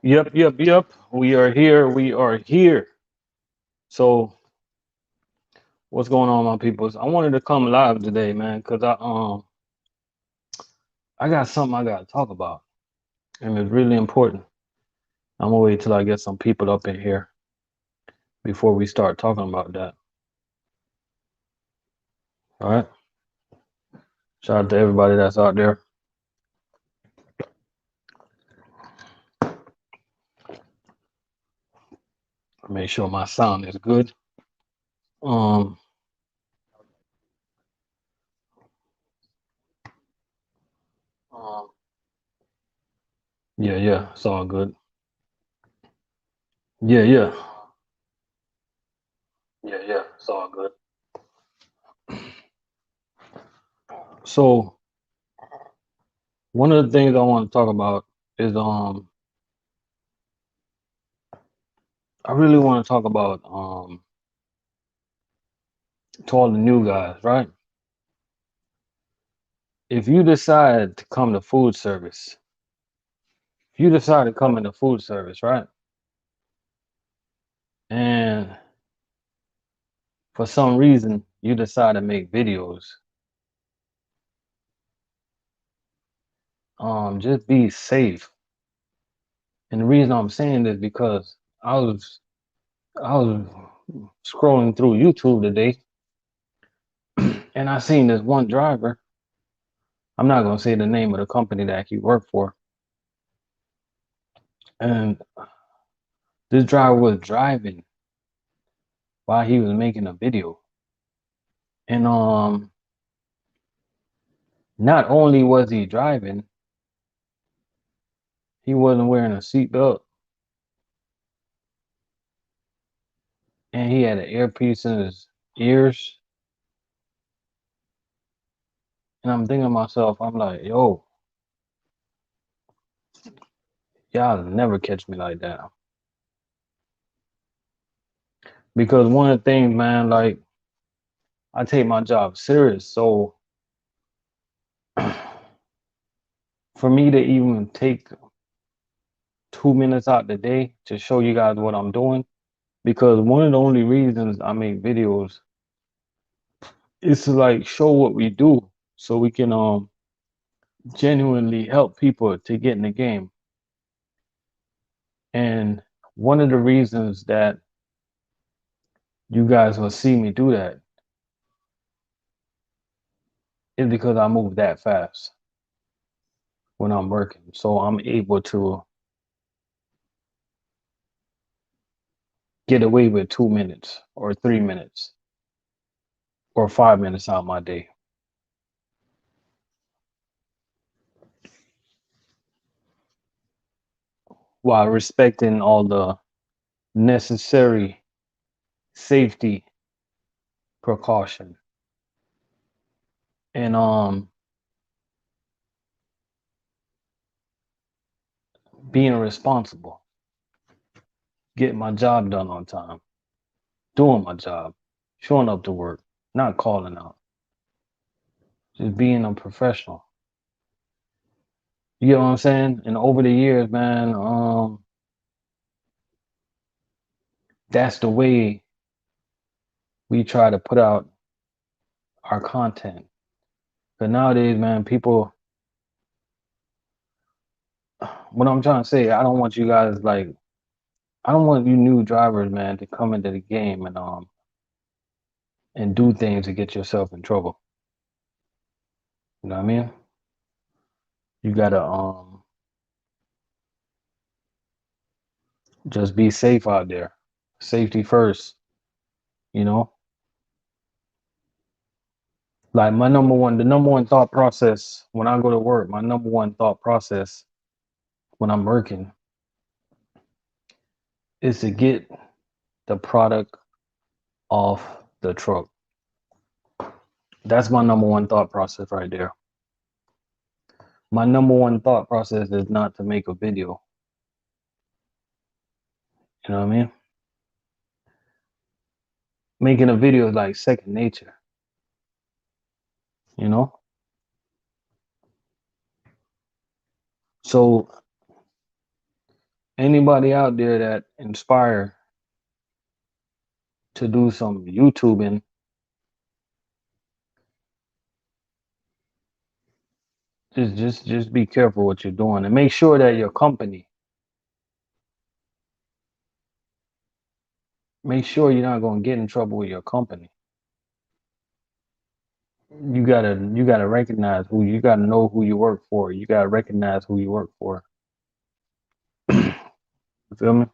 Yep. We are here. We are here. So, what's going on, my peoples? I wanted to come live today, man, because I got something I gotta talk about, and it's really important. I'm gonna wait till I get some people up in here before we start talking about that. All right. Shout out to everybody that's out there. Make sure my sound is good. Um, um yeah, it's all good. Yeah. Yeah, it's all good. So, one of the things I want to talk about is I really want to talk about to all the new guys, right? If you decide to come to food service, if you decide to come into food service, right? And for some reason you decide to make videos, just be safe. And the reason I'm saying this because I was scrolling through YouTube today and I seen this one driver. I'm not gonna say the name of the company that he worked for. And this driver was driving while he was making a video. And not only was he driving, he wasn't wearing a seatbelt and he had an earpiece in his ears. And I'm thinking to myself, I'm like, yo, y'all never catch me like that. Because one of the things, man, like I take my job serious. So for me to even take 2 minutes out the day to show you guys what I'm doing, because one of the only reasons I make videos is to like show what we do so we can genuinely help people to get in the game. And one of the reasons that you guys will see me do that is because I move that fast when I'm working. So I'm able to get away with 2 minutes or 3 minutes or 5 minutes out of my day while respecting all the necessary safety precaution and being responsible, getting my job done on time, doing my job, showing up to work, not calling out, just being a professional. You get what I'm saying? And over the years, man, that's the way we try to put out our content. But nowadays, man, people, what I'm trying to say, I don't want you guys like, I don't want you new drivers, man, to come into the game and do things to get yourself in trouble. You know what I mean? You gotta just be safe out there. Safety first, you know? Like the number one thought process when I go to work, my number one thought process when I'm working is to get the product off the truck. That's my number one thought process right there. My number one thought process is not to make a video. You know what I mean? Making a video is like second nature, you know? So Anybody out there that inspire to do some YouTubing, just be careful what you're doing and make sure that your company, make sure you're not gonna get in trouble with your company. You gotta recognize who you gotta know who you work for. You gotta recognize who you work for. You feel me?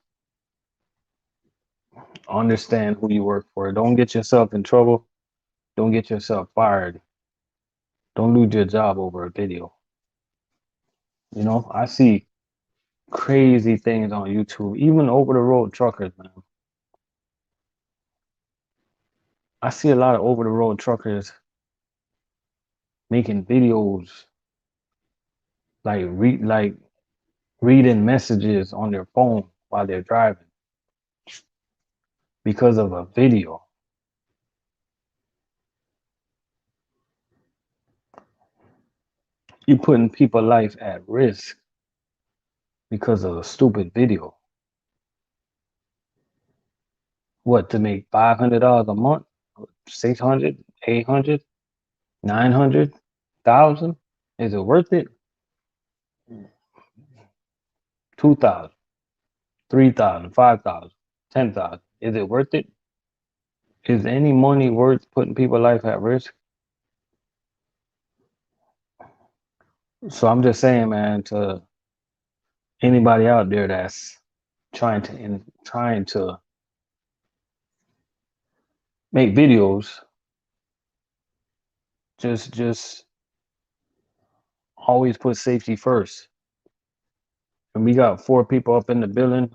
Understand who you work for. Don't get yourself in trouble. Don't get yourself fired. Don't lose your job over a video. I see crazy things on YouTube, even over the road truckers, man. I see a lot of over the road truckers making videos like reading messages on their phone while they're driving because of a video. You're putting people's life at risk because of a stupid video. What, to make $500 a month? 600, 800, 900,000? Is it worth it? 2,000, 3,000, 5,000, 10,000. Is it worth it? Is any money worth putting people's life at risk? So I'm just saying, man, to anybody out there that's trying to make videos, just always put safety first. And we got 4 people up in the building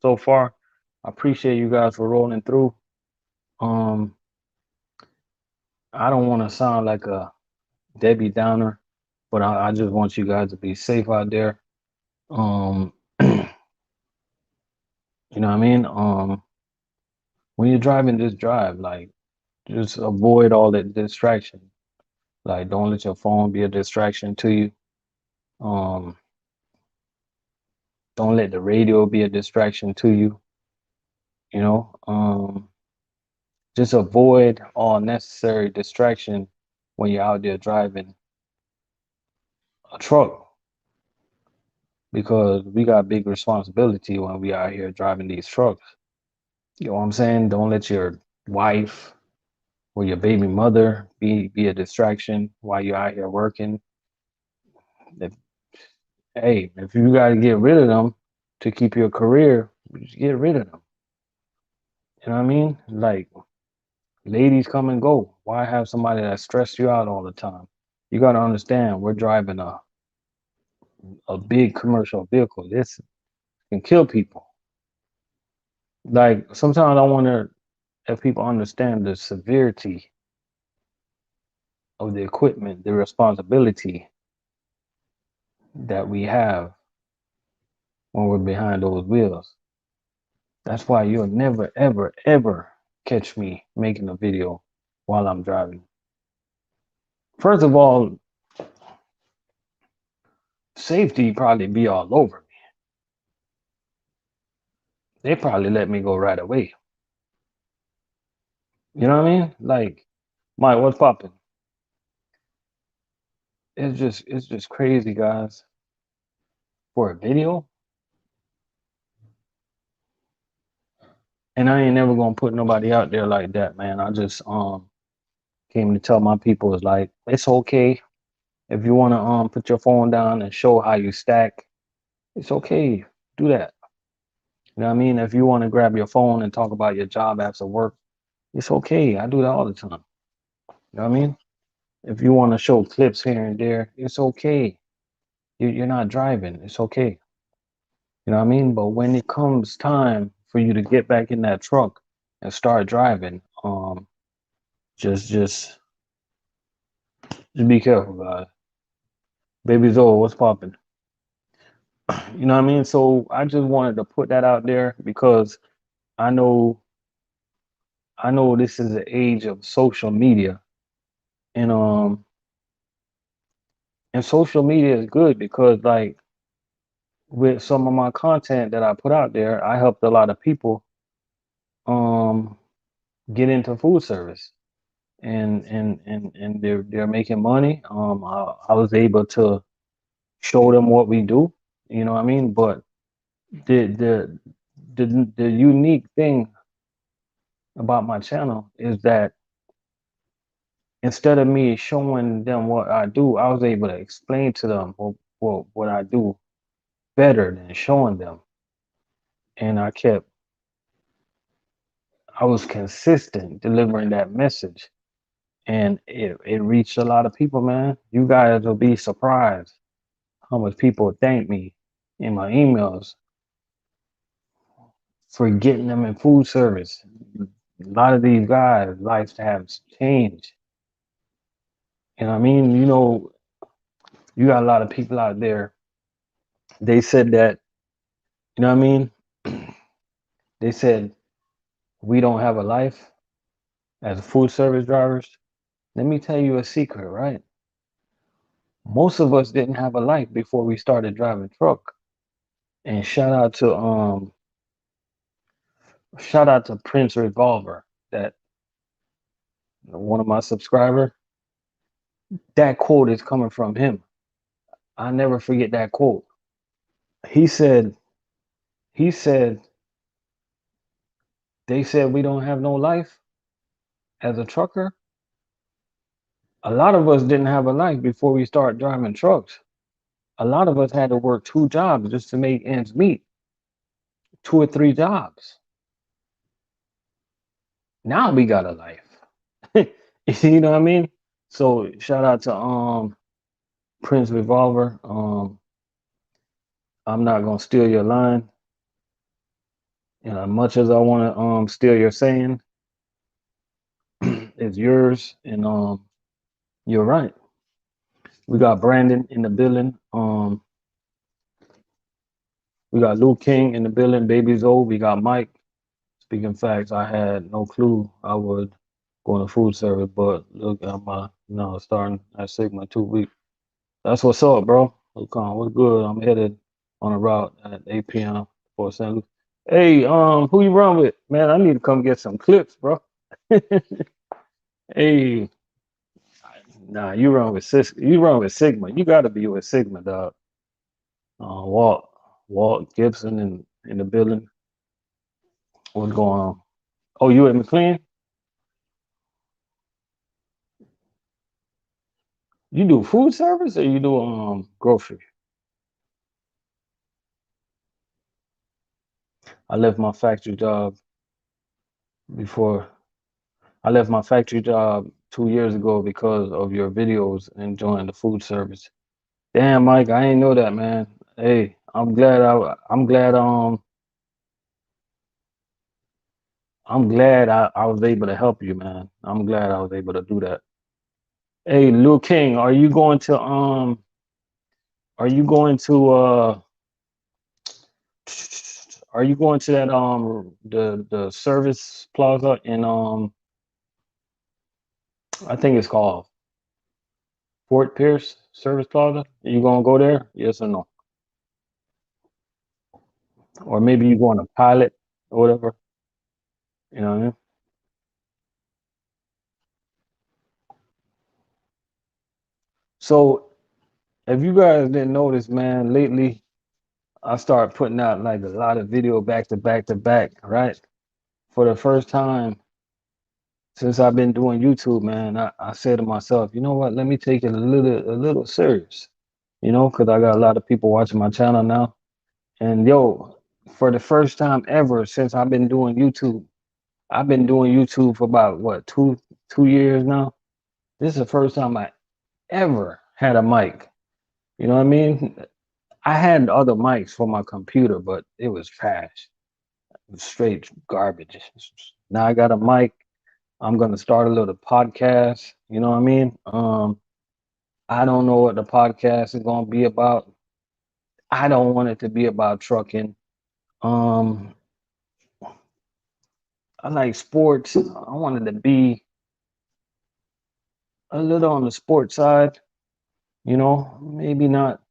so far. I appreciate you guys for rolling through. Um, I don't want to sound like a Debbie Downer, but I just want you guys to be safe out there. You know what I mean? When you're driving, just drive. Like, just avoid all that distraction. Like, don't let your phone be a distraction to you. Um, don't let the radio be a distraction to you. You know, just avoid all necessary distraction when you're out there driving a truck because we got big responsibility when we out here driving these trucks. You know what I'm saying? Don't let your wife or your baby mother be a distraction while you're out here working. If, hey, if you got to get rid of them to keep your career, just get rid of them. You know what I mean? Like, ladies come and go. Why have somebody that stress you out all the time? You got to understand, we're driving a big commercial vehicle. This can kill people. Like, sometimes I wonder if people understand the severity of the equipment, the responsibility that we have when we're behind those wheels. That's why you'll never, ever, ever catch me making a video while I'm driving. First of all, safety probably be all over me. They probably let me go right away. You know what I mean? Like, Mike, what's popping? It's just crazy, guys. For a video, and I ain't never gonna put nobody out there like that, man. I just came to tell my people is like it's okay if you wanna put your phone down and show how you stack. It's okay, do that. You know what I mean? If you want to grab your phone and talk about your job after work, it's okay. I do that all the time. You know what I mean? If you want to show clips here and there, it's okay. You're not driving. It's okay. You know what I mean? But when it comes time for you to get back in that truck and start driving, just be careful, guys. Baby Zoe, what's popping? You know what I mean? So I just wanted to put that out there because I know I know this is the age of social media, and social media is good because like with some of my content that I put out there, I helped a lot of people um get into food service, and they're making money. I was able to show them what we do, you know what I mean? But the the the unique thing about my channel is that instead of me showing them what I do, I was able to explain to them what I do better than showing them. And I was consistent delivering that message. And it reached a lot of people, man. You guys will be surprised how much people thank me in my emails for getting them in food service. A lot of these guys' lives have changed. And I mean, you got a lot of people out there. They said that, you know what I mean? They said we don't have a life as food service drivers. Let me tell you a secret, right? Most of us didn't have a life before we started driving truck. And shout out to Prince Revolver, that one of my subscriber. That quote is coming from him. I never forget that quote. He said, he said, they said we don't have no life as a trucker. A lot of us didn't have a life before we started driving trucks. A lot of us had to work two jobs just to make ends meet, two or three jobs. Now we got a life. You know what I mean? So shout out to Prince Revolver. I'm not gonna steal your line. And as much as I want to steal your saying, it's yours. And you're right. We got Brandon in the building. We got Luke King in the building. Baby's old. We got Mike. Speaking facts, I had no clue I would go into food service, but look at my, starting at Sigma 2 weeks. That's what's up, bro. Look on, what's good? I'm headed on a route at 8 p.m. for St. Louis. Hey, who you run with? Man, I need to come get some clips, bro. Hey, nah, you run with Cisco. You run with Sigma. You got to be with Sigma, dog. Walt, Walt Gibson in the building. What's going on? Oh, you at Mclane? You do food service or you do grocery? I left my factory job before. I left my factory job 2 years ago because of your videos and joined the food service. Damn, Mike, I ain't know that, man. Hey, I'm glad I was able to help you, man. I'm glad I was able to do that. Hey, Lil King, are you going to are you going to that the service plaza in I think it's called Fort Pierce Service Plaza? You gonna go there? Yes or no? Or maybe you going to Pilot or whatever. You know what I mean? So if you guys didn't notice, man, lately I started putting out like a lot of video back to back to back, right? For the first time since I've been doing YouTube, man, I said to myself, you know what? Let me take it a little serious, because I got a lot of people watching my channel now. And yo, for the first time ever since I've been doing YouTube for about what, 2 years now. This is the first time I ever had a mic. You know what I mean? I had other mics for my computer, but it was trash. It was straight garbage. Now I got a mic. I'm gonna start a little podcast. You know what I mean? I don't know what the podcast is gonna be about. I don't want it to be about trucking. Um, I like sports. I wanted to be a little on the sports side. Maybe not.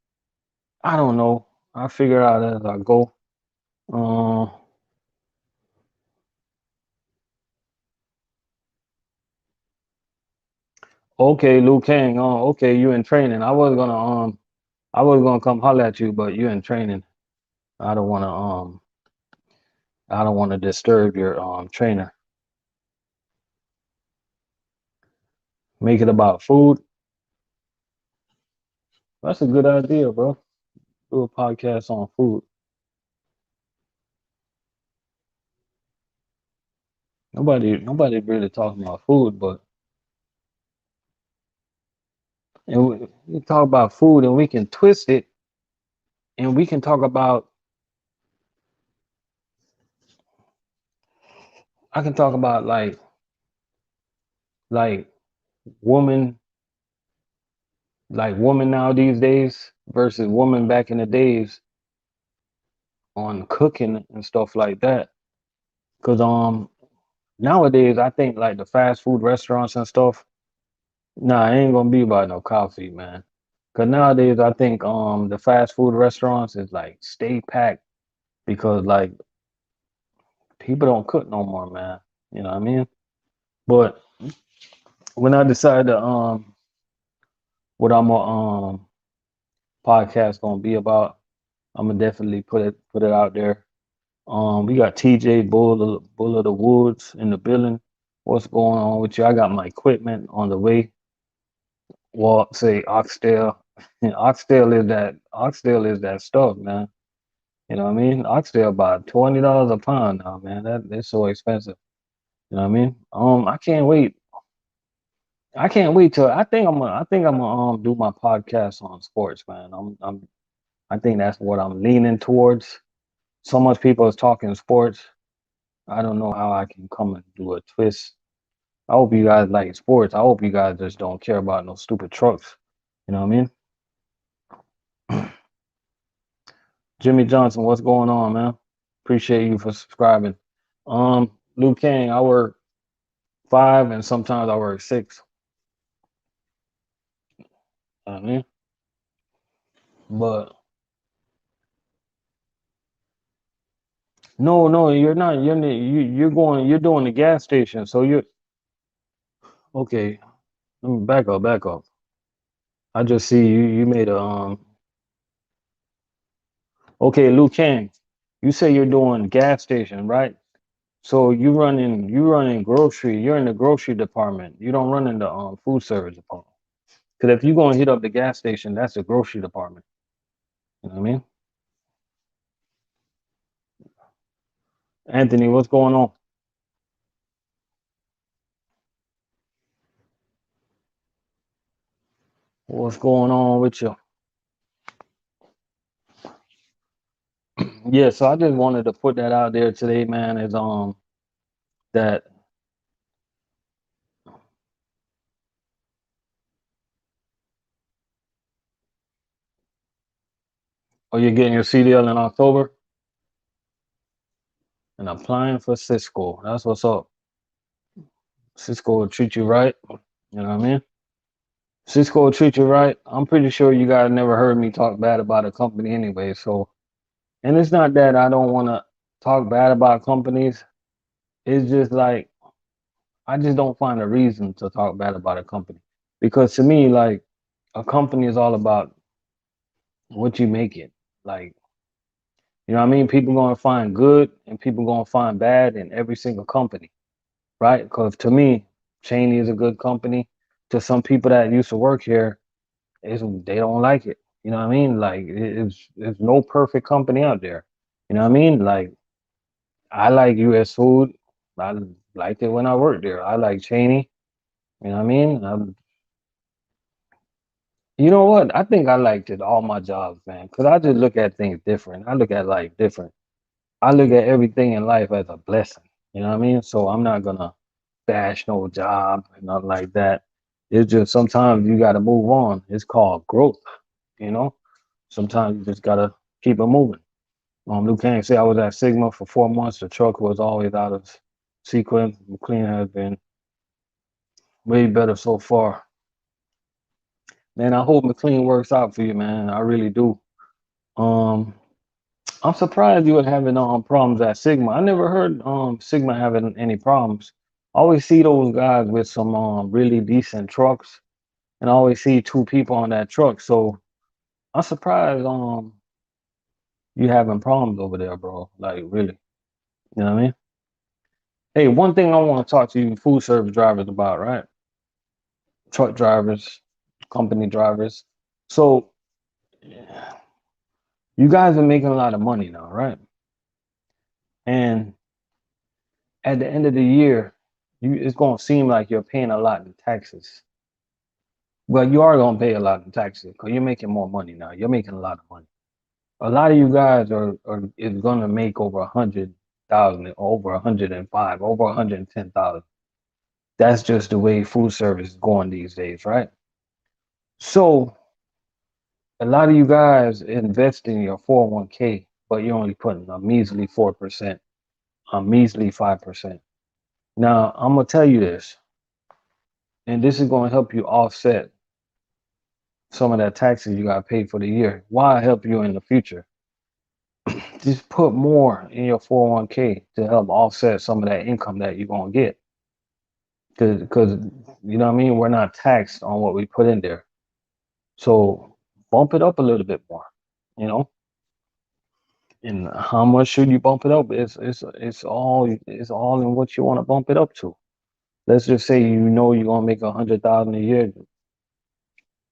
I don't know. I figure out as I go. Uh, okay, Liu Kang. Okay, you in training. I was gonna come holler at you, but you in training. I don't wanna I don't wanna disturb your trainer. Make it about food. That's a good idea, bro. Do a podcast on food. Nobody really talking about food, but we talk about food and we can twist it and we can talk about I can talk about like woman woman now these days versus woman back in the days on cooking and stuff like that. Cause nowadays I think like the fast food restaurants and stuff, nah, it ain't gonna be about no coffee, man. Cause nowadays I think the fast food restaurants is like stay packed because like people don't cook no more, man. You know what I mean? But when I decide to what I'm gonna podcast gonna be about, I'm gonna definitely put it out there. We got TJ Bull of the Woods in the building. What's going on with you? I got my equipment on the way. Well, say oxtail. Oxtail is that stuff, man. You know what I mean? Oxtail about $20 a pound now, man. That's so expensive. You know what I mean? I can't wait. I can't wait till I think I'm gonna do my podcast on sports, man. I think that's what I'm leaning towards. So much people is talking sports. I don't know how I can come and do a twist. I hope you guys like sports. I hope you guys just don't care about no stupid trucks. You know what I mean? Jimmy Johnson, what's going on, man? Appreciate you for subscribing. Luke King, I work 5 and sometimes I work 6. You know what I mean? But no, you're not. You're doing the gas station. So you're okay. Let me back up. I just see you made a okay, Liu Kang. You say you're doing gas station, right? So you running grocery. You're in the grocery department. You don't run in the food service department. Because if you're gonna hit up the gas station, that's the grocery department. You know what I mean? Anthony, what's going on? What's going on with you? Yeah, so I just wanted to put that out there today, man. Is that oh you're getting your CDL in October and applying for Cisco. That's what's up. Cisco will treat you right. You know what I mean? Cisco will treat you right. I'm pretty sure you guys never heard me talk bad about a company anyway. So, and it's not that I don't want to talk bad about companies. It's just like I just don't find a reason to talk bad about a company because to me, like a company is all about what you make it. Like, you know what I mean? People gonna find good and people gonna find bad in every single company, right? Because to me, Cheney is a good company. To some people that used to work here, they don't like it. You know what I mean? Like it's no perfect company out there. You know what I mean? Like I like US food. I liked it when I worked there. I like Cheney. You know what I mean? You know what? I think I liked it all my jobs, man. Cause I just look at things different. I look at life different. I look at everything in life as a blessing. You know what I mean? So I'm not gonna bash no job and nothing like that. It's just sometimes you gotta move on. It's called growth, you know? Sometimes you just gotta keep it moving. Luke Kang say I was at Sigma for 4 months. The truck was always out of sequence. Mclean has been way better so far. Man, I hope McLean works out for you, man. I really do. I'm surprised you were having problems at Sigma. I never heard Sigma having any problems. I always see those guys with some really decent trucks, and I always see two people on that truck. So I'm surprised you having problems over there, bro. Like really. You know what I mean? Hey, one thing I want to talk to you food service drivers about, right? Truck drivers, company drivers. So you guys are making a lot of money now, right? And at the end of the year, it's gonna seem like you're paying a lot in taxes. Well, you are gonna pay a lot in taxes because you're making more money now. You're making a lot of money. A lot of you guys are is gonna make over 100,000, over 105, over 110,000. That's just the way food service is going these days, right? So a lot of you guys invest in your 401k, but you're only putting a measly 4%, a measly 5%. Now, I'm gonna tell you this, and this is gonna help you offset some of that taxes you gotta pay for the year. Why help you in the future? Just put more in your 401k to help offset some of that income that you're gonna get. Because you know what I mean, we're not taxed on what we put in there. So bump it up a little bit more, you know. And how much should you bump it up? It's all in what you want to bump it up to. Let's just say you know you're gonna make 100,000 a year.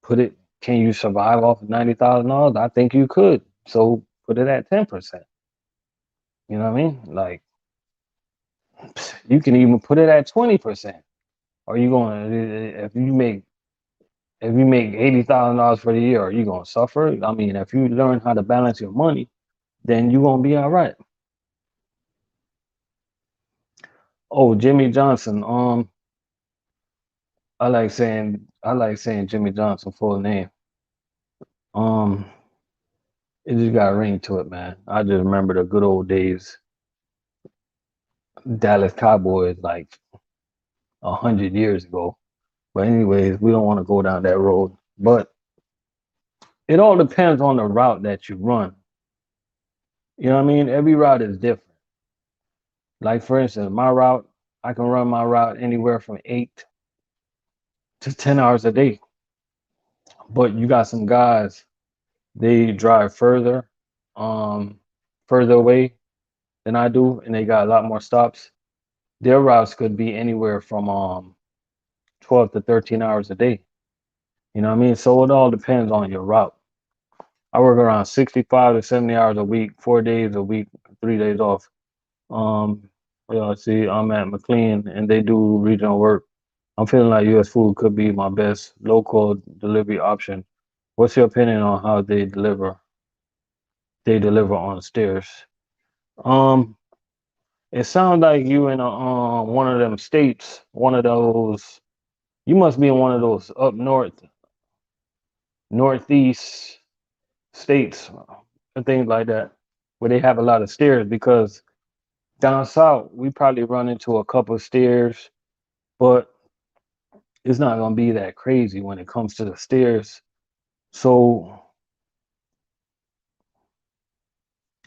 Put it. Can you survive off of $90,000? I think you could. So put it at 10%. You know what I mean? Like you can even put it at 20%. Are you going to if you make $80,000 for the year? Are you gonna suffer? I mean, if you learn how to balance your money, then you're gonna be all right. Oh, Jimmy Johnson. I like saying Jimmy Johnson full name. Um, it just got a ring to it, man. I just remember the good old days, Dallas Cowboys, like 100 years ago. But anyways, we don't want to go down that road. But it all depends on the route that you run. You know what I mean? Every route is different. Like for instance, my route, I can run my route anywhere from 8 to 10 hours a day. But you got some guys, they drive um, further away than I do, and they got a lot more stops. Their routes could be anywhere from 12 to 13 hours a day. You know what I mean? So it all depends on your route. I work around 65 to 70 hours a week, 4 days a week, 3 days off. Um, see, I'm at Mclane and they do regional work. I'm feeling like US Food could be my best local delivery option. What's your opinion on how they deliver? They deliver on stairs. Um, it sounds like you in one of them states, one of those. You must be in one of those up north, northeast states and things like that, where they have a lot of stairs. Because down south, we probably run into a couple of stairs, but it's not gonna be that crazy when it comes to the stairs. So,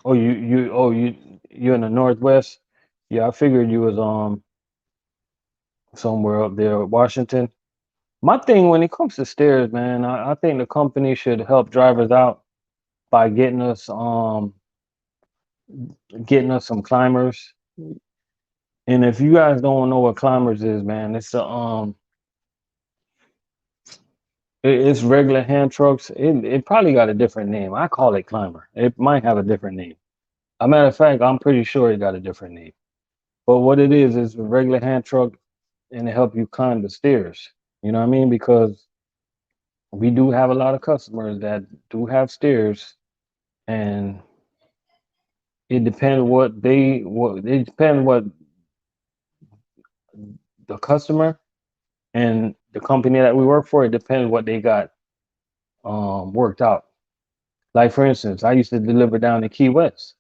you're in the northwest. Yeah, I figured you was somewhere up there, Washington. My thing when it comes to stairs, man, I think the company should help drivers out by getting us some climbers. And if you guys don't know what climbers is, man, it's regular hand trucks. It probably got a different name. I call it climber. It might have a different name. A matter of fact, I'm pretty sure it got a different name. But what it is a regular hand truck, and it help you climb the stairs. You know what I mean? Because we do have a lot of customers that do have stairs, and it depends what the customer and the company that we work for. It depends what they got worked out. Like for instance, I used to deliver down in Key West.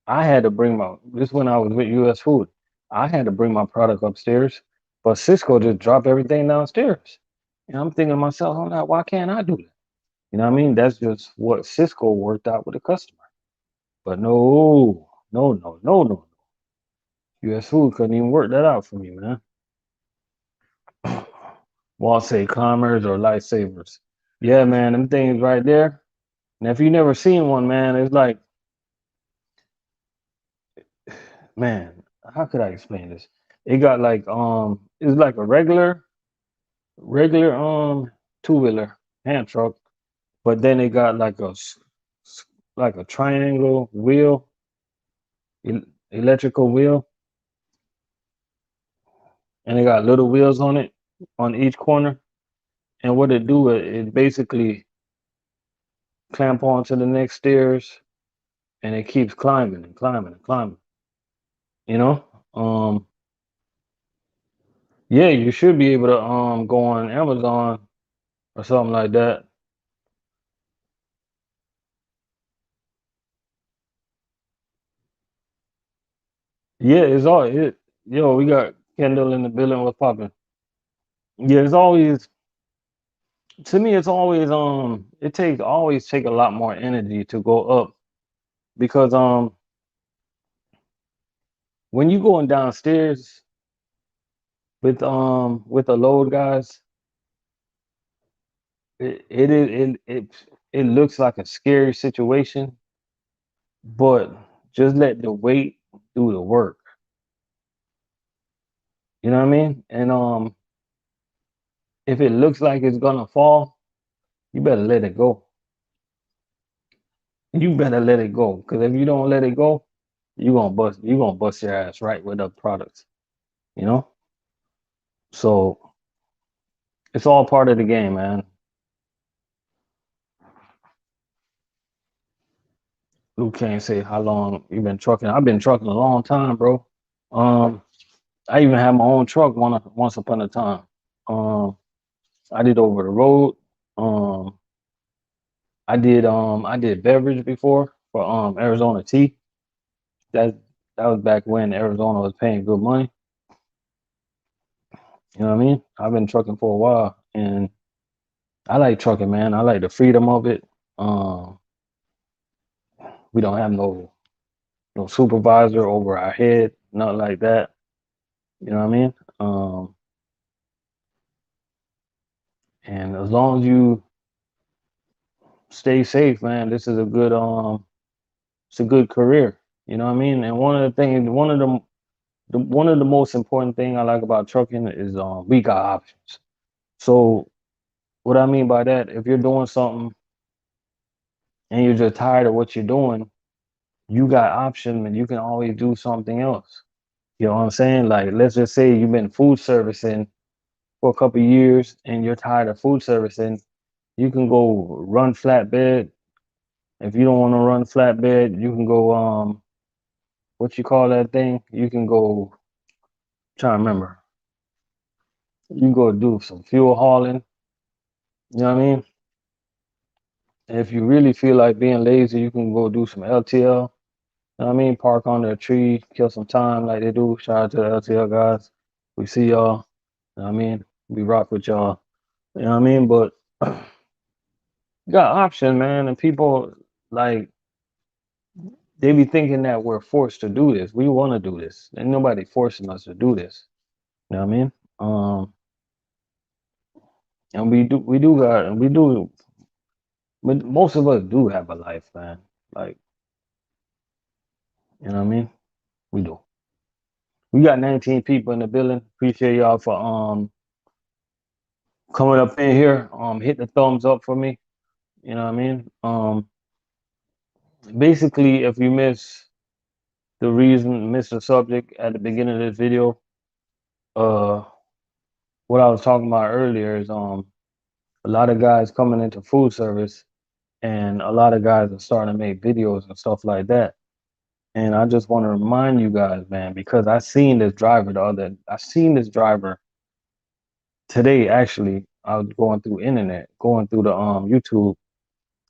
I had to bring my this when I was with US Food. I had to bring my product upstairs, but Cisco just dropped everything downstairs. And I'm thinking to myself, I'm like, why can't I do that? You know what I mean? That's just what Cisco worked out with the customer. But no. US Food couldn't even work that out for me, man. Wall say Commerce or Lifesavers. Yeah, man, them things right there. And if you never seen one, man, it's like, man, how could I explain this? It got like it's like a regular two-wheeler hand truck, but then it got like like a triangle wheel, electrical wheel, and it got little wheels on it on each corner. And what it do, it basically clamp onto the next stairs, and it keeps climbing and climbing and climbing. You know, yeah, you should be able to go on Amazon or something like that. Yeah, it's all it. Yo, we got Kendall in the building. What's popping? Yeah, it's always to me. It's always it takes always take a lot more energy to go up because when you going downstairs with the load guys, it is it looks like a scary situation, but just let the weight do the work. You know what I mean? And if it looks like it's gonna fall, you better let it go. You better let it go. Because if you don't let it go, you gonna bust your ass right with the products, you know? So it's all part of the game, man. Luke can't say how long you been trucking. I've been trucking a long time, bro. Um, I even had my own truck once upon a time. Um, I did over the road. Um, I did beverage before for Arizona Tea. That that was back when Arizona was paying good money. You know what I mean? I've been trucking for a while, and I like trucking, man. I like the freedom of it. Um, we don't have no supervisor over our head, nothing like that. You know what I mean? Um, and as long as you stay safe, man, this is a good it's a good career. You know what I mean? And one of the things, one of the most important thing I like about trucking is we got options. So what I mean by that, if you're doing something and you're just tired of what you're doing, you got option and you can always do something else. You know what I'm saying? Like, let's just say you've been food servicing for a couple of years and you're tired of food servicing. You can go run flatbed. If you don't want to run flatbed, you can go what you call that thing? You can go try to remember. You can go do some fuel hauling. You know what I mean? And if you really feel like being lazy, you can go do some LTL. You know what I mean? Park under a tree, kill some time like they do. Shout out to the LTL guys. We see y'all. You know what I mean? We rock with y'all. You know what I mean? But you got option, man, and people like they be thinking that we're forced to do this. We want to do this. Ain't nobody forcing us to do this. You know what I mean? Um, and we do got, and we do, but most of us do have a life, man. Like, you know what I mean? We do. We got 19 people in the building. Appreciate y'all for coming up in here. Hit the thumbs up for me. You know what I mean? Basically, if you miss the subject at the beginning of this video, uh, what I was talking about earlier is a lot of guys coming into food service, and a lot of guys are starting to make videos and stuff like that. And I just want to remind you guys, man, because I seen this driver today. Actually, I was going through internet, going through the YouTube,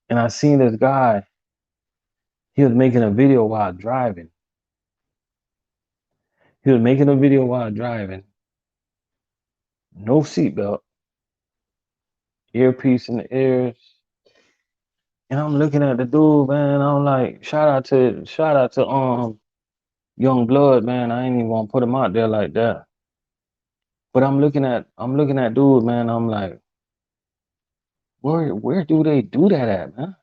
and I seen this guy. He was making a video while driving. He was making a video while driving. No seatbelt, earpiece in the ears, And I'm looking at the dude, man. I'm like, shout out to Young Blood, man. I ain't even gonna put him out there like that. But I'm looking at dude, man. I'm like, where do they do that at, man?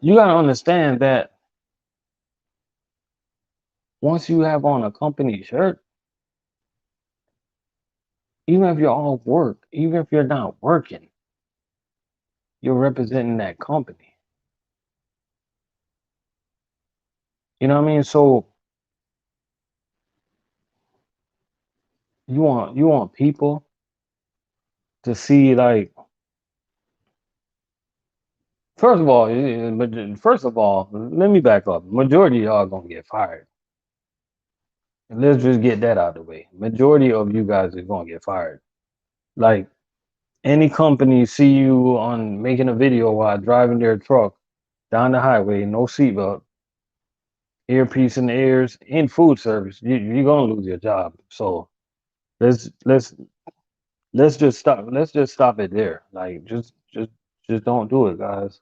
You gotta understand that once you have on a company shirt, even if you're off work, even if you're not working, you're representing that company. You know what I mean? So you want people to see, like, first of all, let me back up. Majority of y'all gonna get fired. And let's just get that out of the way. Majority of you guys is gonna get fired. Like, any company see you on making a video while driving their truck down the highway, no seatbelt, earpiece in the ears, in food service, you're gonna lose your job. So let's let's let's just stop. Let's just stop it there. Like, just don't do it, guys.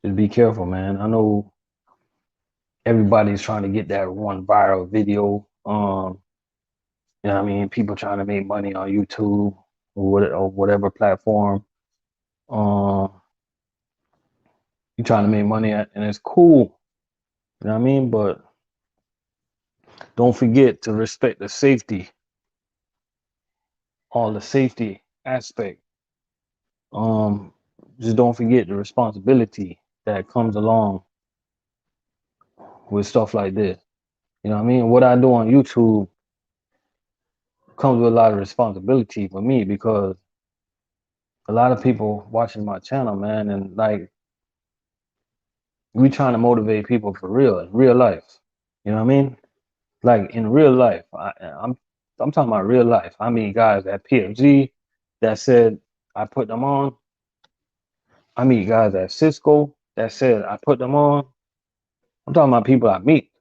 Just be careful, man. I know everybody's trying to get that one viral video. You know what I mean? People trying to make money on YouTube or whatever platform. Um, you trying to make money at, and it's cool. You know what I mean? But don't forget to respect the safety, all the safety aspect. Um, just don't forget the responsibility that comes along with stuff like this. You know what I mean? What I do on YouTube comes with a lot of responsibility for me because a lot of people watching my channel, man, and like, we trying to motivate people for real, in real life. You know what I mean? Like, in real life, I'm talking about real life. I mean, guys at PFG that said I put them on. I meet guys at Sysco that said I put them on. I'm talking about people I meet.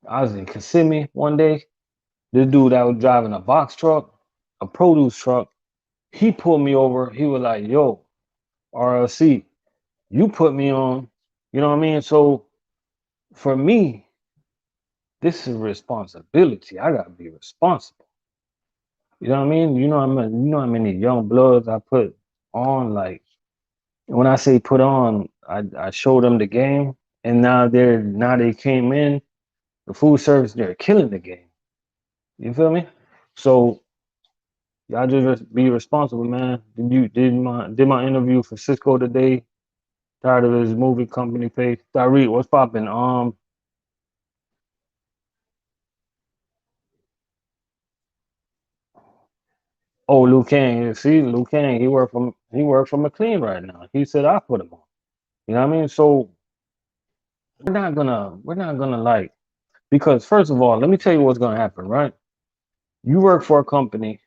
I was in Kissimmee one day. This dude that was driving a box truck, a produce truck, he pulled me over. He was like, "Yo, RLC, you put me on." You know what I mean? So for me, this is responsibility. I gotta be responsible. You know what I mean? You know how many young bloods I put on. Like, when I say put on, I show them the game, and now they came in the food service. They're killing the game. You feel me? So y'all just be responsible, man. Did my interview for Cisco today? Tired of his movie company page. Tyreek, what's popping? Oh, Liu Kang. See, Liu Kang, he worked for Mclean right now. He said I put him on. You know what I mean? So we're not gonna like, because first of all, let me tell you what's gonna happen, right? You work for a company,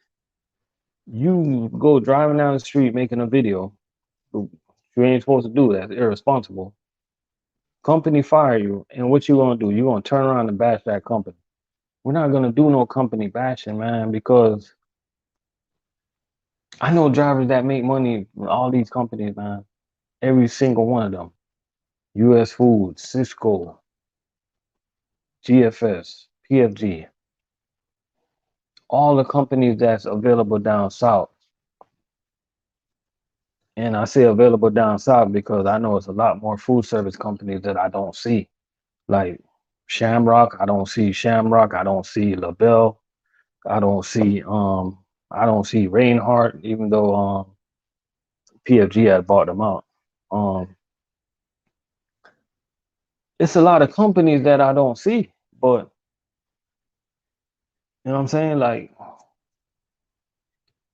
you go driving down the street making a video. You ain't supposed to do that. It's irresponsible. Company fire you, and what you gonna do? You gonna turn around and bash that company. We're not gonna do no company bashing, man, because I know drivers that make money with all these companies, man. Every single one of them. US Foods, Cisco, GFS, PFG, all the companies that's available down south. And I say available down south because I know it's a lot more food service companies that I don't see. Like Shamrock, I don't see Shamrock, I don't see LaBelle, I don't see I don't see Reinhardt, even though PFG had bought them out. Um it's a lot of companies that I don't see, but you know what I'm saying? Like,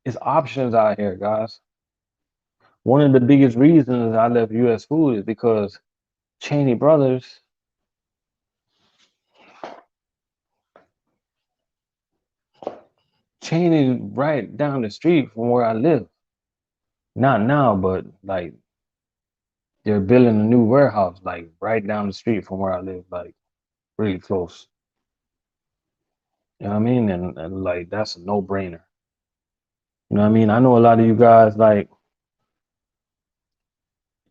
it's options out here, guys. One of the biggest reasons I left US Food is because Cheney Brothers, Cheney right down the street from where I live. Not now, but like, they're building a new warehouse like right down the street from where I live, like really close. You know what I mean? And like, that's a no-brainer. You know what I mean? I know a lot of you guys, like,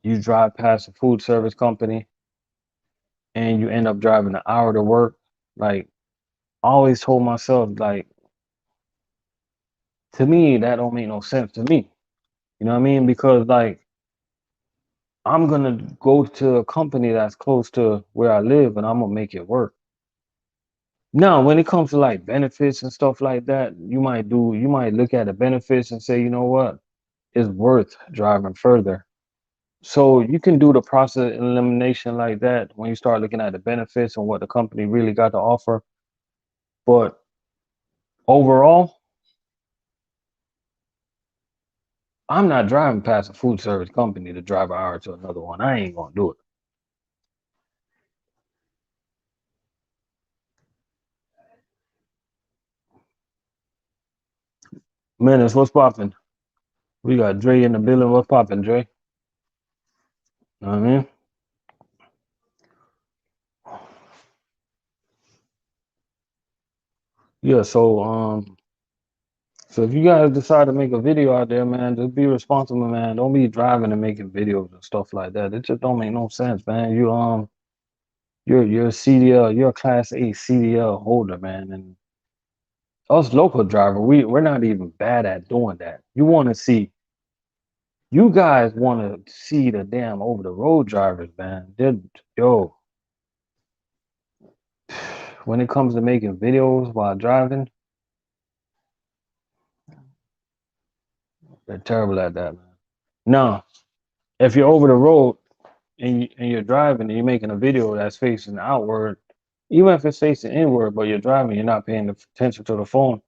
you drive past a food service company and you end up driving an hour to work. Like, I always told myself, like, to me, that don't make no sense to me. You know what I mean? Because, like, I'm gonna go to a company that's close to where I live and I'm gonna make it work. Now, when it comes to like benefits and stuff like that, you might look at the benefits and say, you know what, it's worth driving further. So you can do the process elimination like that when you start looking at the benefits and what the company really got to offer. But overall, I'm not driving past a food service company to drive an hour to another one. I ain't gonna do it. Menace, what's popping? We got Dre in the building. What's popping, Dre? Know what I mean? Yeah, so if you guys decide to make a video out there, man, just be responsible, man. Don't be driving and making videos and stuff like that. It just don't make no sense, man. You're a CDL, you're a class A CDL holder, man. And us local driver, we're not even bad at doing that. You guys wanna see the damn over the road drivers, man. Yo, when it comes to making videos while driving, they're terrible at that, man. No, if you're over the road and you're driving and you're making a video that's facing outward, even if it's facing inward, but you're driving, you're not paying attention to the phone.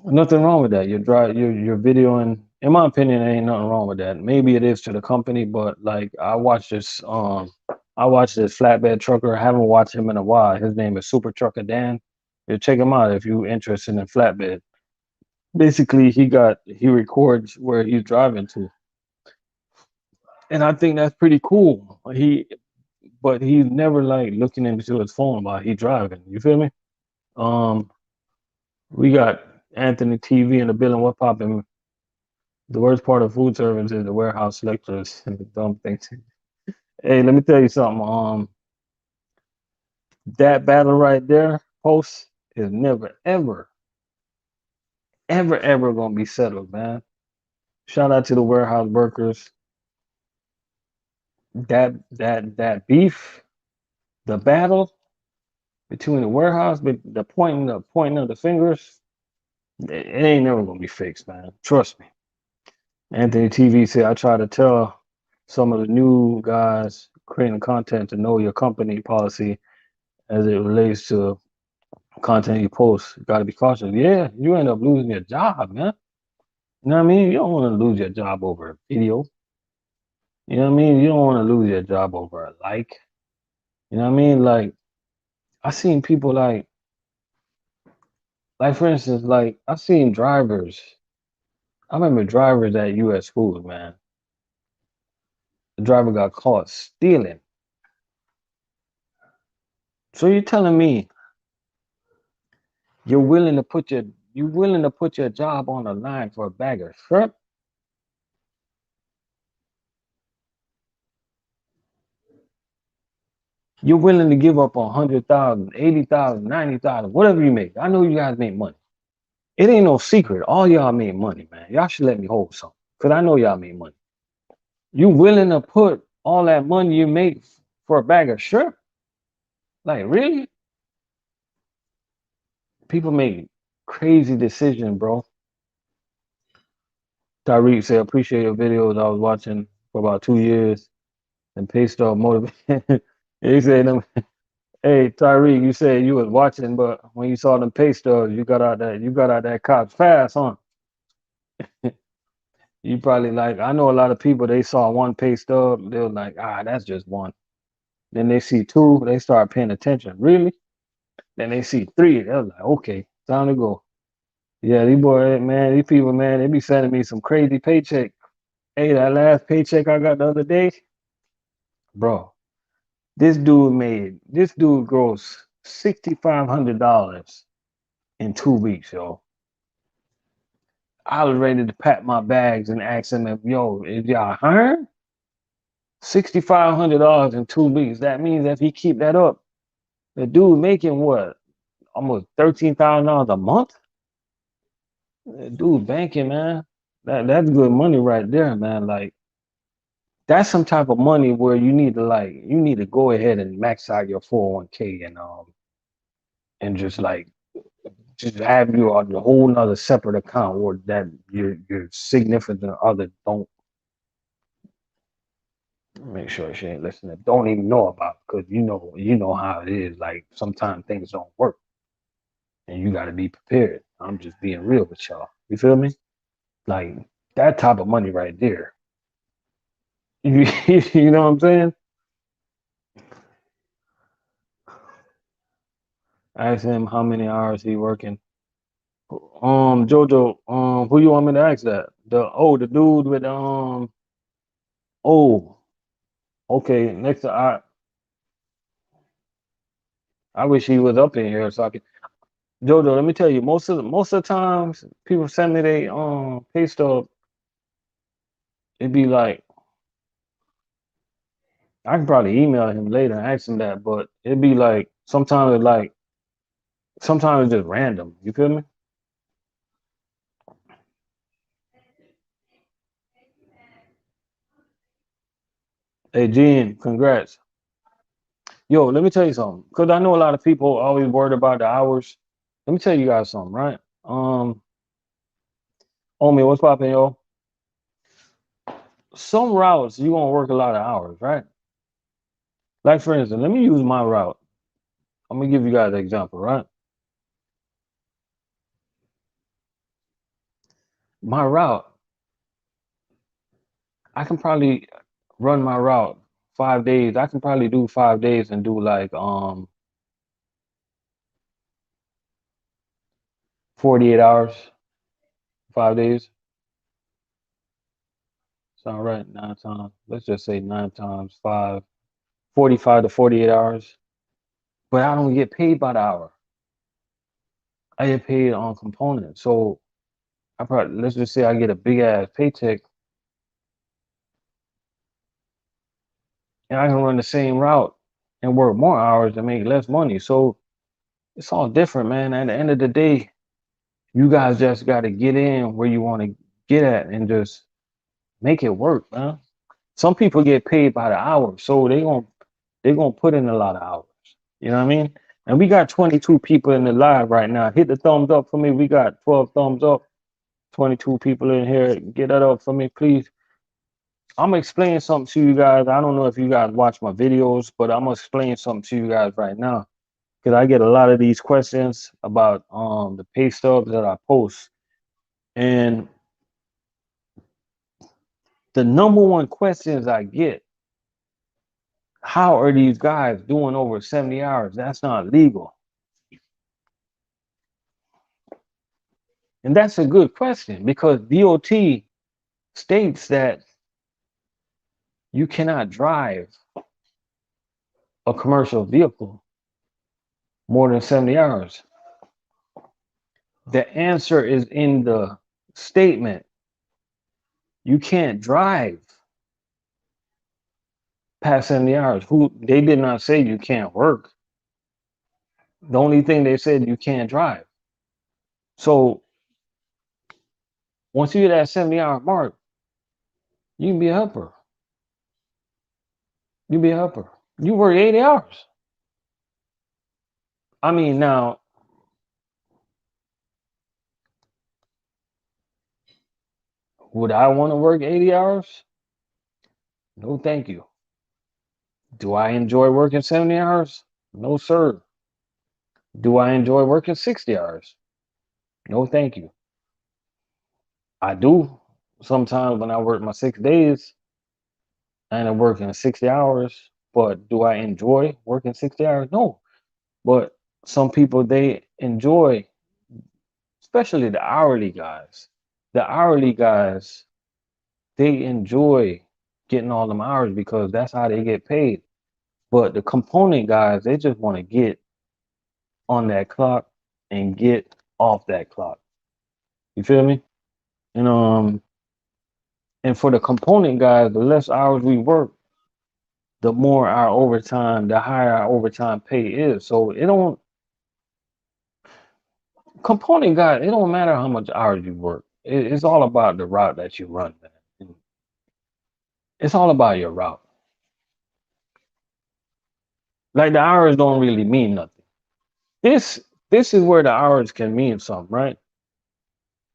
Nothing wrong with that. You're videoing. In my opinion, there ain't nothing wrong with that. Maybe it is to the company, but like I watched this flatbed trucker. I haven't watched him in a while. His name is Super Trucker Dan. You check him out if you're interested in flatbed. Basically, he records where he's driving to, and I think that's pretty cool. But he's never like looking into his phone while he driving. You feel me? Um, we got Anthony TV in the building. What popping? The worst part of food service is the warehouse selectors and the dumb things. Hey, let me tell you something. That battle right there, post is never, ever gonna be settled, man. Shout out to the warehouse workers. That beef, the battle between the warehouse, but the pointing of the fingers, it ain't never gonna be fixed, man. Trust me. Anthony TV said, I try to tell some of the new guys creating content to know your company policy as it relates to content you post. You got to be cautious. Yeah, you end up losing your job, man. You know what I mean? You don't want to lose your job over a video. You know what I mean? You don't want to lose your job over a like. You know what I mean? Like, I seen people like for instance, like I seen drivers. I remember drivers at US schools, man. The driver got caught stealing. So you're telling me you're willing to put your job on the line for a bag of shrimp? You're willing to give up 100,000, 80,000, 90,000, whatever you make. I know you guys make money. It ain't no secret. All y'all make money, man. Y'all should let me hold some. Cause I know y'all make money. You willing to put all that money you make for a bag of shrimp? Like really? People make crazy decisions, bro. Tyreek said, appreciate your videos. I was watching for about 2 years and pay stub motivated. He said, hey, Tyreek, you said you was watching, but when you saw them pay stubs, you got out that cops fast, huh? You probably like, I know a lot of people, they saw one pay stub, they were like, that's just one. Then they see two, they start paying attention. Really? Then they see three, they're like, okay, time to go. Yeah, these people, man, they be sending me some crazy paycheck. Hey, that last paycheck I got the other day, bro, this dude gross $6,500 in 2 weeks, yo. I was ready to pack my bags and ask him if, yo, is y'all hiring? $6,500 in 2 weeks. That means if he keep that up, the dude making what? Almost $13,000 a month? The dude banking, man. That's good money right there, man. Like that's some type of money where you need to go ahead and max out your 401k and just like just have you on a whole nother separate account or that your significant other don't make sure she ain't listening. Don't even know about because you know how it is. Like sometimes things don't work and you gotta be prepared. I'm just being real with y'all. You feel me? Like that type of money right there. You know what I'm saying? I asked him how many hours he working. Jojo, who you want me to ask that? The dude with oh, okay. Next to I wish he was up in here so I could. Jojo, let me tell you, most of the times people send me they pay stub, it'd be like I can probably email him later and ask him that, but it'd be like sometimes it's just random. You feel me? Hey Gene, congrats. Yo, let me tell you something. Cause I know a lot of people always worried about the hours. Let me tell you guys something, right? Homie, what's poppin', yo? Some routes you gonna work a lot of hours, right? Like for instance, let me use my route. I'm gonna give you guys an example, right? My route, I can probably run my route 5 days. I can probably do 5 days and do like 48 hours, 5 days. Sound right? 9 times. Let's just say 9 times five, 45 to 48 hours. But I don't get paid by the hour. I get paid on components. So I probably let's just say I get a big ass paycheck and I can run the same route and work more hours and make less money. So it's all different, man. At the end of the day, you guys just got to get in where you want to get at and just make it work, man. Some people get paid by the hour, so they gonna put in a lot of hours. You know what I mean? And we got 22 people in the live right now. Hit the thumbs up for me. We got 12 thumbs up. 22 people in here. Get that up for me, please. I'm gonna explain something to you guys. I don't know if you guys watch my videos, but I'm gonna explain something to you guys right now because I get a lot of these questions about the pay stubs that I post. And the number one questions I get, how are these guys doing over 70 hours? That's not legal. And that's a good question because DOT states that you cannot drive a commercial vehicle more than 70 hours. The answer is in the statement. You can't drive past 70 hours. Who they did not say you can't work. The only thing they said you can't drive. So once you hit that 70-hour mark, you can be a helper. You be a helper. You work 80 hours. I mean, now, would I want to work 80 hours? No, thank you. Do I enjoy working 70 hours? No, sir. Do I enjoy working 60 hours? No, thank you. I do. Sometimes when I work my 6 days and I'm working 60 hours, but do I enjoy working 60 hours? No. But some people, they enjoy, especially the hourly guys. The hourly guys, they enjoy getting all them hours because that's how they get paid. But the component guys, they just want to get on that clock and get off that clock. You feel me? And and for the component guys, the less hours we work, the more our overtime, the higher our overtime pay is. So it don't component guys, it don't matter how much hours you work. It's all about the route that you run, man. It's all about your route. Like the hours don't really mean nothing. This this is where the hours can mean something, right?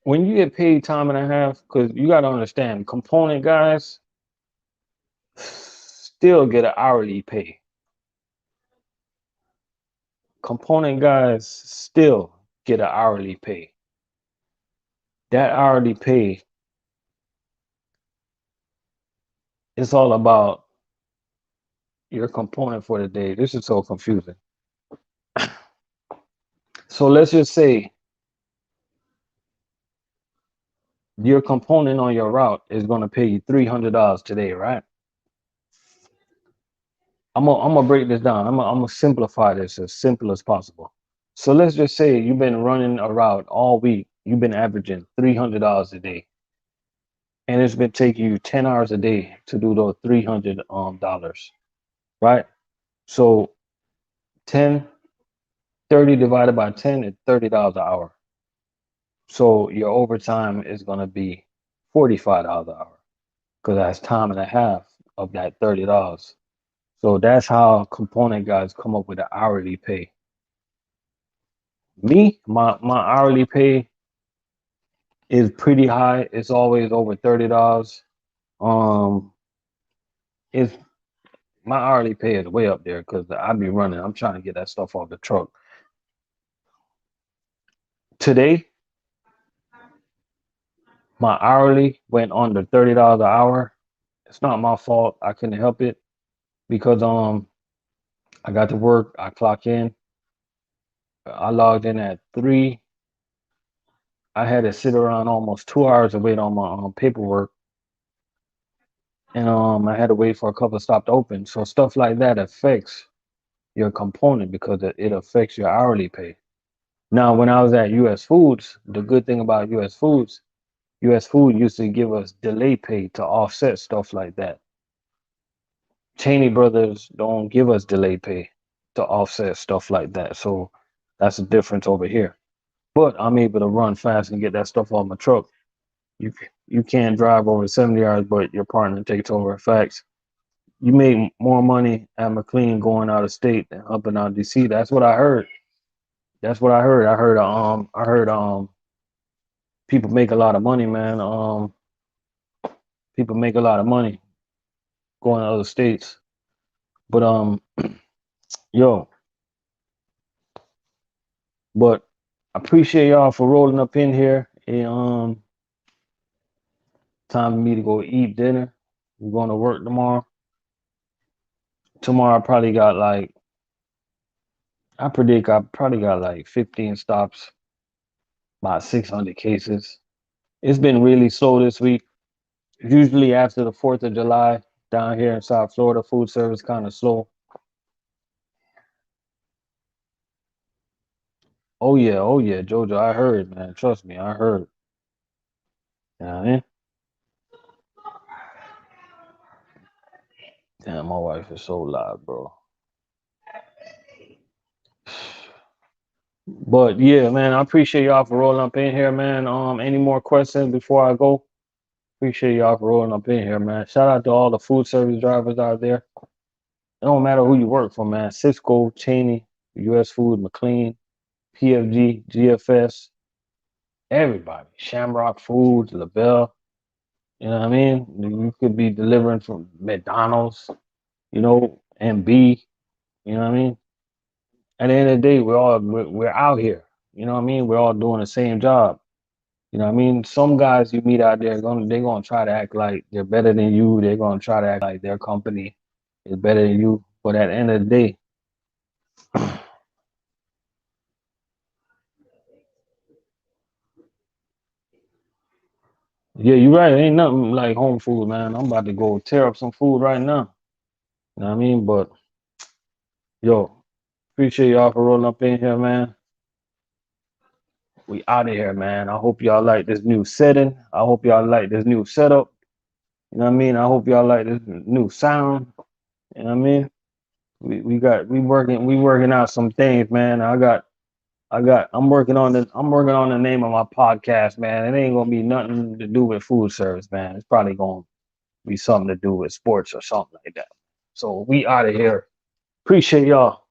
When you get paid time and a half, because you got to understand, component guys still get an hourly pay. Component guys still get an hourly pay. That hourly pay is all about your component for the day. This is so confusing. So let's just say your component on your route is going to pay you $300 today, right? I'm gonna break this down. I'm gonna simplify this as simple as possible. So let's just say you've been running a route all week. You've been averaging $300 a day, and it's been taking you 10 hours a day to do those $300 right? So 10, 30 divided by 10 is $30 an hour. So your overtime is gonna be $45 an hour because that's time and a half of that $30. So that's how component guys come up with the hourly pay. Me, my hourly pay is pretty high. It's always over $30. Um, it's my hourly pay is way up there because I be running. I'm trying to get that stuff off the truck. Today, my hourly went under $30 an hour. It's not my fault. I couldn't help it because I got to work. I clock in. I logged in at 3. I had to sit around almost 2 hours to wait on my paperwork, and I had to wait for a couple of stops to open. So stuff like that affects your component because it affects your hourly pay. Now, when I was at US Foods, the good thing about US Foods, US Food used to give us delay pay to offset stuff like that. Cheney brothers don't give us delay pay to offset stuff like that. So that's the difference over here. But I'm able to run fast and get that stuff off my truck. You can't drive over 70 hours, but your partner takes over. Facts. You make more money at Mclane going out of state than up and out DC. That's what I heard. That's what I heard. I heard people make a lot of money, man. People make a lot of money going to other states. But yo, but I appreciate y'all for rolling up in here. And time for me to go eat dinner. I'm going to work tomorrow. Tomorrow I probably got like I predict I probably got like 15 stops, about 600 cases. It's been really slow this week. Usually after the 4th of July down here in South Florida, food service kind of slow. Oh yeah, Jojo, I heard, man. Trust me, I heard. You know what I mean? Damn, my wife is so loud, bro. But yeah, man, I appreciate y'all for rolling up in here, man. Any more questions before I go? Appreciate y'all for rolling up in here, man. Shout out to all the food service drivers out there. It don't matter who you work for, man. Sysco, Cheney, US Food, Mclane, PFG, GFS, everybody. Shamrock Foods, LaBelle. You know what I mean? You could be delivering from McDonald's, MB. You know what I mean? At the end of the day, we're out here. You know what I mean? We're all doing the same job. You know what I mean? Some guys you meet out there they're gonna try to act like they're better than you. They're gonna try to act like their company is better than you. But at the end of the day, yeah, you're right. Ain't nothing like home food, man. I'm about to go tear up some food right now. You know what I mean? But yo, appreciate y'all for rolling up in here, man. We out of here, man. I hope y'all like this new setting. I hope y'all like this new setup. You know what I mean? I hope y'all like this new sound. You know what I mean? We working out some things, man. I'm working on the name of my podcast, man. It ain't gonna be nothing to do with food service, man. It's probably gonna be something to do with sports or something like that. So we out of here. Appreciate y'all.